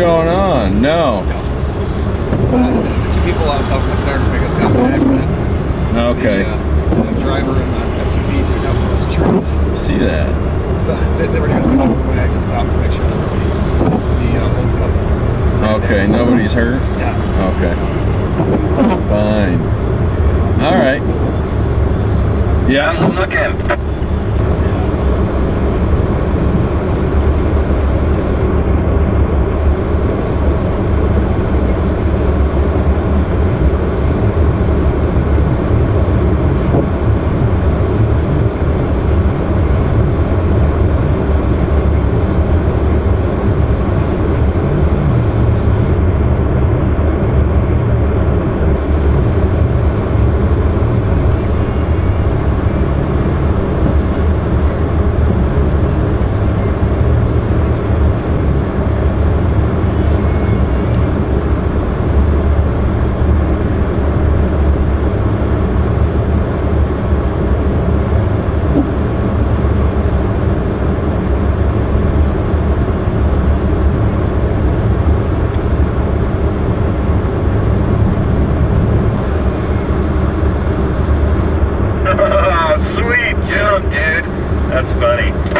going on? No. The two people out of McLaren, I guess, got in an accident. Okay. The driver and the SUV took out those trees. See that? So they were doing the constant way. I just stopped to make sure that the whole couple. Okay, nobody's hurt? Yeah. Okay. Fine. All right. Yeah. I'm looking. Sweet jump, dude. That's funny.